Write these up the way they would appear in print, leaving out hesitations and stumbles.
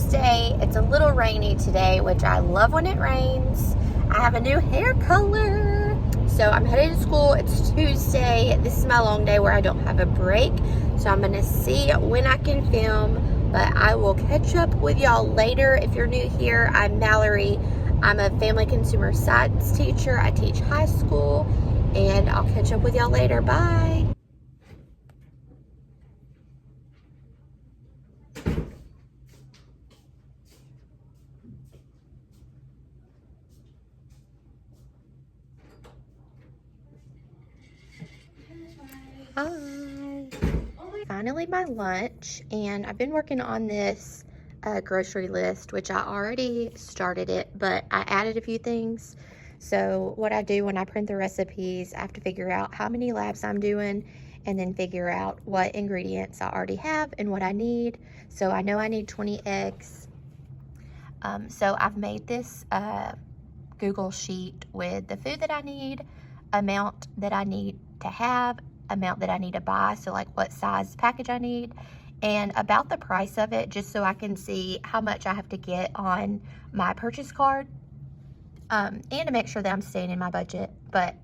Tuesday. It's a little rainy today, which I love when it rains. I have a new hair color. So I'm headed to school. It's Tuesday. This is my long day where I don't have a break. So I'm going to see when I can film. But I will catch up with y'all later. If you're new here, I'm Mallory. I'm a family consumer science teacher. I teach high school. And I'll catch up with y'all later. Bye. Hi. Finally my lunch, and I've been working on this grocery list, which I already started it, but I added a few things. So what I do when I print the recipes, I have to figure out how many labs I'm doing and then figure out what ingredients I already have and what I need. So I know I need 20 eggs. So I've made this Google sheet with the food that I need, amount that I need to have, amount that I need to buy, so like what size package I need, and about the price of it, just so I can see how much I have to get on my purchase card, and to make sure that I'm staying in my budget. But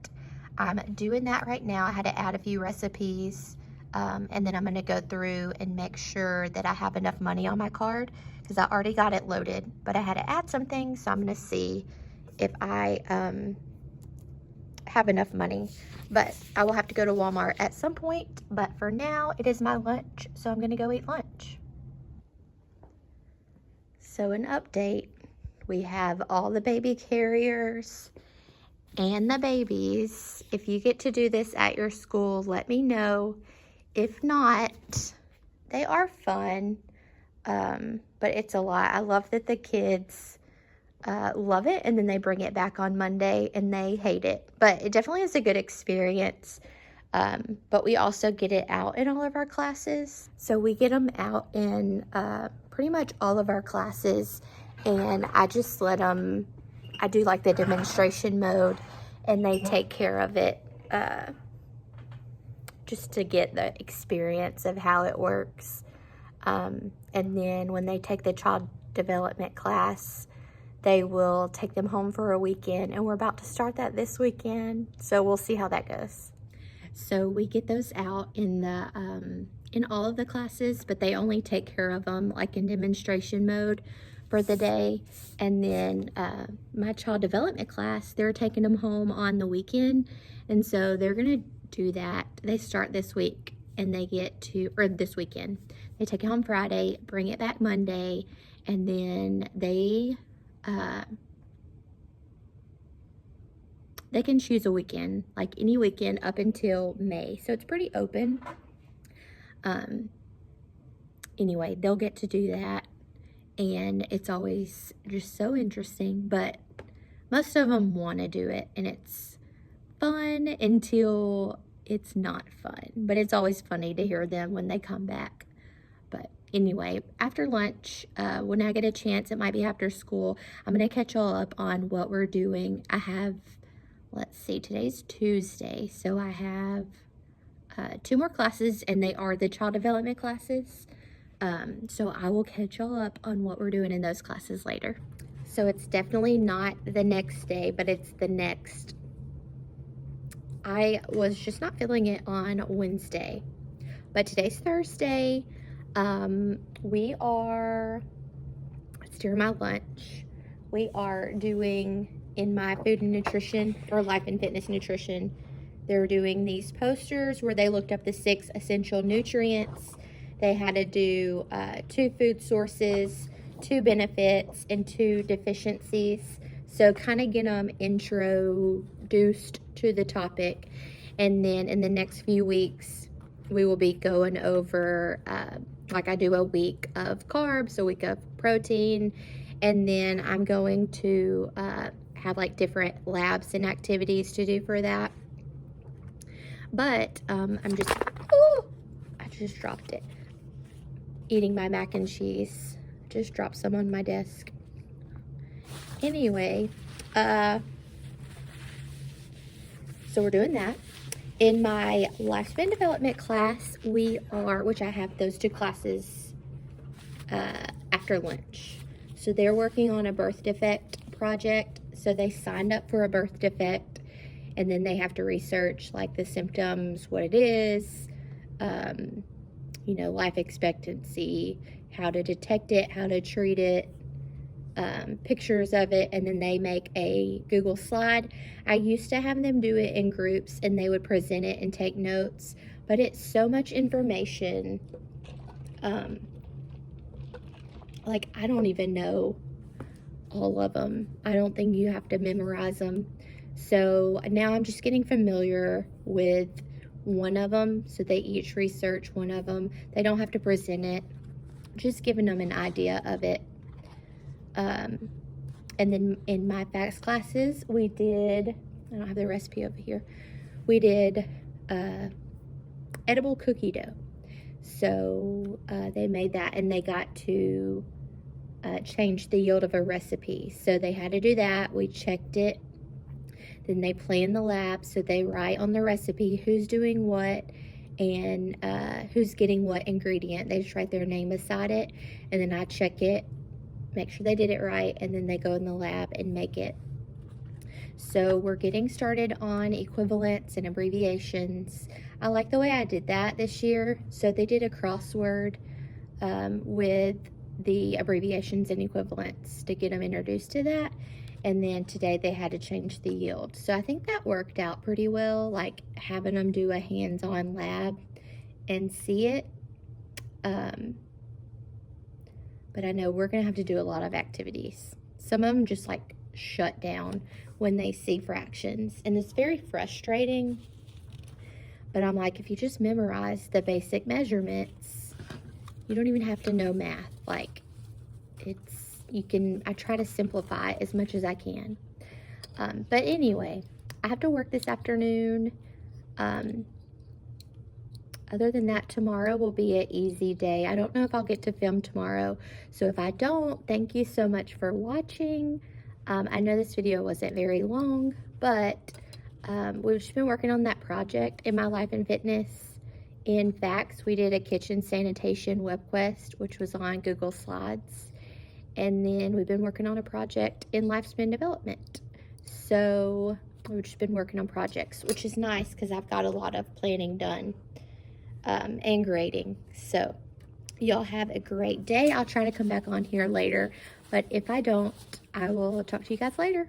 I'm doing that right now. I had to add a few recipes, and then I'm going to go through and make sure that I have enough money on my card, because I already got it loaded, but I had to add some things, so I'm going to see if I have enough money. But I will have to go to Walmart at some point. But for now, it is my lunch, so I'm gonna go eat lunch. So an update, we have all the baby carriers and the babies. If you get to do this at your school, let me know. If not, they are fun, but it's a lot. I love that the kids love it, and then they bring it back on Monday and they hate it, but it definitely is a good experience. But we also get it out in all of our classes, so we get them out in pretty much all of our classes, and I just let them, I do like the demonstration mode, and they take care of it just to get the experience of how it works. And then when they take the child development class, they will take them home for a weekend, and we're about to start that this weekend, so we'll see how that goes. So we get those out in the in all of the classes, but they only take care of them like in demonstration mode for the day. And then my child development class, they're taking them home on the weekend, and so they're gonna do that. They start this week, and they get to, or this weekend, they take it home Friday, bring it back Monday, and then they can choose a weekend, like any weekend up until May. So it's pretty open. Anyway, they'll get to do that, and it's always just so interesting, but most of them want to do it, and it's fun until it's not fun, but it's always funny to hear them when they come back. But anyway, after lunch, when I get a chance, it might be after school, I'm going to catch all up on what we're doing. I have, let's see, today's Tuesday, so I have 2 more classes, and they are the child development classes. So I will catch all up on what we're doing in those classes later. So it's definitely not the next day, but it's the next. I was just not feeling it on Wednesday, but today's Thursday. It's during my lunch, we are doing, in my food and nutrition, or life and fitness nutrition, they're doing these posters where they looked up the 6 essential nutrients. They had to do 2 food sources, 2 benefits, and 2 deficiencies. So kind of get them introduced to the topic. And then in the next few weeks, we will be going over, like I do a week of carbs, a week of protein, and then I'm going to have like different labs and activities to do for that. But I just dropped it. Eating my mac and cheese. Just dropped some on my desk. Anyway, so we're doing that. In my lifespan development class, we are, which I have those 2 classes after after lunch. So they're working on a birth defect project. So they signed up for a birth defect, and then they have to research like the symptoms, what it is, you know, life expectancy, how to detect it, how to treat it, pictures of it, and then they make a Google slide. I used to have them do it in groups and they would present it and take notes, but it's so much information. Like, I don't even know all of them. I don't think you have to memorize them. So now I'm just getting familiar with one of them. So they each research one of them. They don't have to present it, just giving them an idea of it. And then in my FACS classes, we did, I don't have the recipe over here, we did edible cookie dough. So they made that, and they got to change the yield of a recipe. So they had to do that. We checked it. Then they play in the lab. So they write on the recipe who's doing what and who's getting what ingredient. They just write their name beside it, and then I check it, make sure they did it right, and then they go in the lab and make it. So we're getting started on equivalents and abbreviations. I like the way I did that this year. So they did a crossword with the abbreviations and equivalents to get them introduced to that. And then today they had to change the yield. So I think that worked out pretty well, like having them do a hands-on lab and see it. But I know we're gonna have to do a lot of activities. Some of them just like shut down when they see fractions, and it's very frustrating. But I'm like, if you just memorize the basic measurements, you don't even have to know math. Like, I try to simplify as much as I can. But anyway, I have to work this afternoon. Other than that, tomorrow will be an easy day. I don't know if I'll get to film tomorrow. So if I don't, thank you so much for watching. I know this video wasn't very long, but we've just been working on that project in my life and fitness. In FACS, we did a kitchen sanitation web quest, which was on Google Slides. And then we've been working on a project in lifespan development. So we've just been working on projects, which is nice because I've got a lot of planning done and grading. So y'all have a great day. I'll try to come back on here later, but if I don't, I will talk to you guys later.